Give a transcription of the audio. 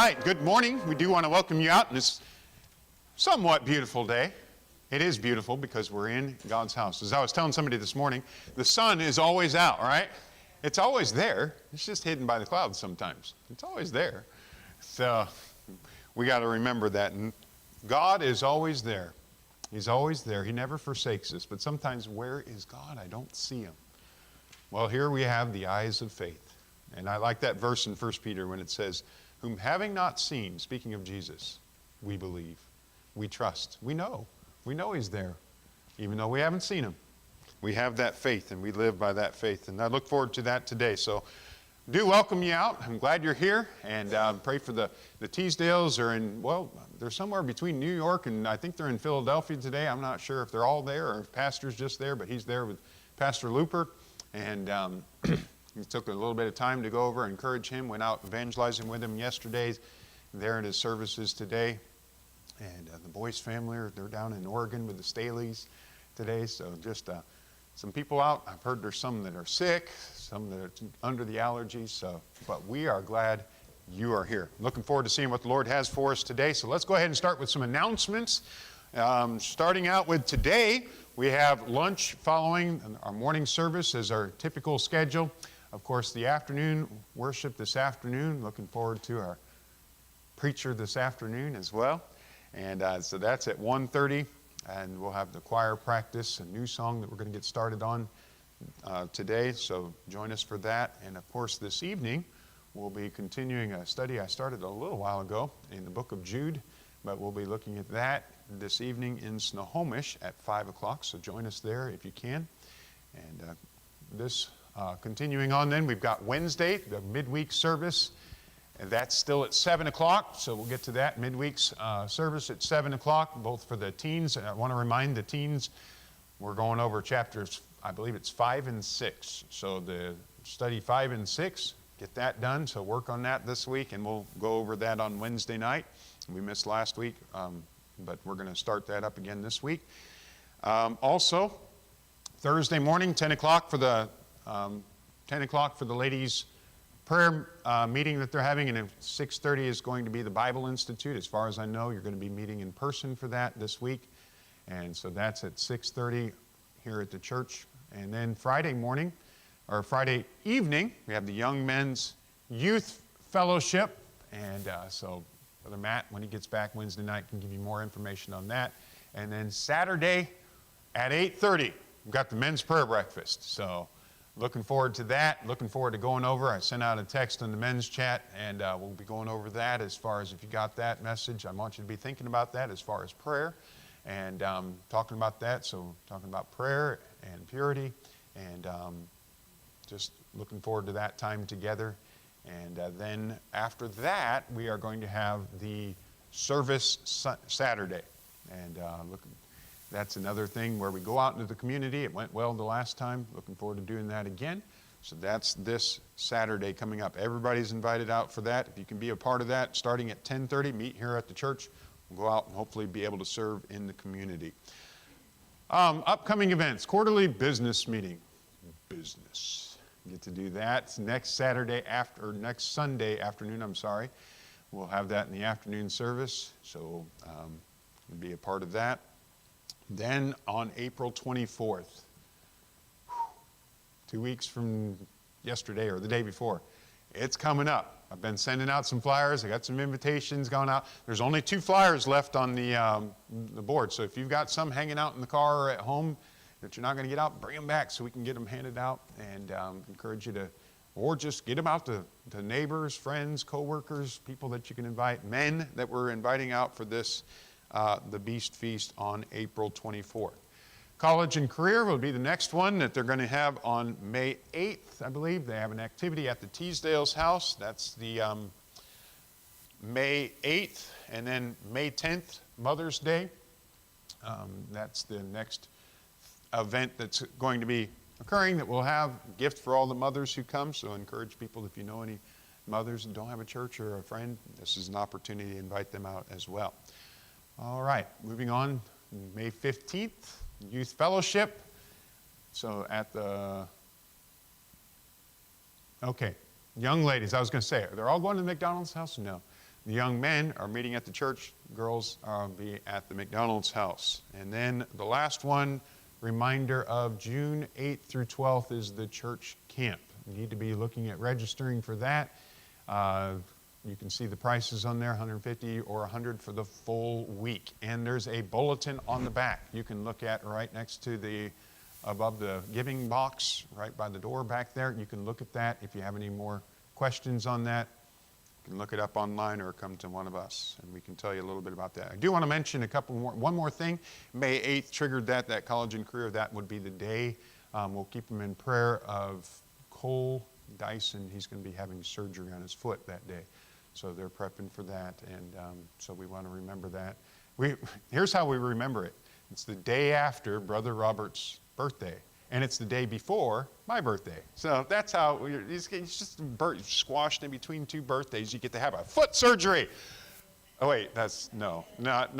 right, good morning. We do want to welcome you out on this somewhat beautiful day. It is beautiful because we're in God's house. As I was telling somebody this morning, the sun is always out, right? It's always there. It's just hidden by the clouds sometimes. It's always there. So we got to remember that. And God is always there. He's always there. He never forsakes us. But sometimes, where is God? I don't see him. Well, here we have the eyes of faith. And I like that verse in 1 Peter when it says, whom having not seen, speaking of Jesus, we believe, we trust, we know he's there, even though we haven't seen him. We have that faith, and we live by that faith, and I look forward to that today. So do welcome you out. I'm glad you're here, and pray for the Teasdales are in, well, they're somewhere between New York, and I think they're in Philadelphia today. I'm not sure if they're all there or if Pastor's just there, but he's there with Pastor Looper, and he took a little bit of time to go over and encourage him, went out evangelizing with him yesterday, there in his services today. And the Boyce family, they're down in Oregon with the Staleys today. So just some people out. I've heard there's some that are sick, some that are under the allergies. But we are glad you are here. Looking forward to seeing what the Lord has for us today. So let's go ahead and start with some announcements. Starting out with today, we have lunch following our morning service as our typical schedule. Of course, the afternoon worship this afternoon. Looking forward to our preacher this afternoon as well. And so that's at 1:30, and we'll have the choir practice, a new song that we're going to get started on today. So join us for that. And of course, this evening, we'll be continuing a study I started a little while ago in the book of Jude, but we'll be looking at that this evening in Snohomish at 5 o'clock. So join us there if you can. And continuing on then, we've got Wednesday, the midweek service, and that's still at 7 o'clock, so we'll get to that midweek service at 7 o'clock, both for the teens. And I want to remind the teens, we're going over chapters, I believe it's 5 and 6. So the study 5 and 6, get that done, so work on that this week, and we'll go over that on Wednesday night. We missed last week, but we're going to start that up again this week. Also, Thursday morning, 10 o'clock for the ladies' prayer meeting that they're having, and at 6:30 is going to be the Bible Institute. As far as I know, you're going to be meeting in person for that this week, and so that's at 6:30 here at the church. And then Friday evening, we have the Young Men's Youth Fellowship, and so Brother Matt, when he gets back Wednesday night, can give you more information on that. And then Saturday at 8:30, we've got the men's prayer breakfast. So looking forward to that. Looking forward to going over. I sent out a text on the men's chat, and we'll be going over that as far as if you got that message. I want you to be thinking about that as far as prayer and talking about that. So talking about prayer and purity, and just looking forward to that time together. And then after that, we are going to have the service Saturday. And that's another thing where we go out into the community. It went well the last time. Looking forward to doing that again. So that's this Saturday coming up. Everybody's invited out for that. If you can be a part of that, starting at 10:30, meet here at the church. We'll go out and hopefully be able to serve in the community. Upcoming events, quarterly business meeting. Business. Get to do that next Sunday afternoon, We'll have that in the afternoon service. So be a part of that. Then on April 24th, 2 weeks from yesterday or the day before, it's coming up. I've been sending out some flyers. I got some invitations going out. There's only 2 flyers left on the board. So if you've got some hanging out in the car or at home that you're not going to get out, bring them back so we can get them handed out, and encourage you to, or just get them out to neighbors, friends, co-workers, people that you can invite, men that we're inviting out for this the Beast Feast on April 24th. College and Career will be the next one that they're going to have on May 8th, I believe. They have an activity at the Teasdale's house. That's the May 8th. And then May 10th, Mother's Day. That's the next event that's going to be occurring, that we'll have a gift for all the mothers who come. So encourage people, if you know any mothers that don't have a church or a friend, this is an opportunity to invite them out as well. All right, moving on, May 15th, Youth Fellowship. So at the, young ladies, I was going to say, they're all going to the McDonald's house? No. The young men are meeting at the church. Girls will be at the McDonald's house. And then the last one, reminder of June 8th through 12th is the church camp. You need to be looking at registering for that. You can see the prices on there, $150 or $100 for the full week. And there's a bulletin on the back you can look at right next to above the giving box, right by the door back there. You can look at that. If you have any more questions on that, you can look it up online or come to one of us, and we can tell you a little bit about that. I do want to mention one more thing. May 8th triggered that college and career. That would be the day. We'll keep them in prayer of Cole Dyson. He's going to be having surgery on his foot that day. So they're prepping for that, and so we want to remember that. Here's how we remember it. It's the day after Brother Robert's birthday, and it's the day before my birthday. So that's how it's just squashed in between two birthdays. You get to have a foot surgery. Oh wait, not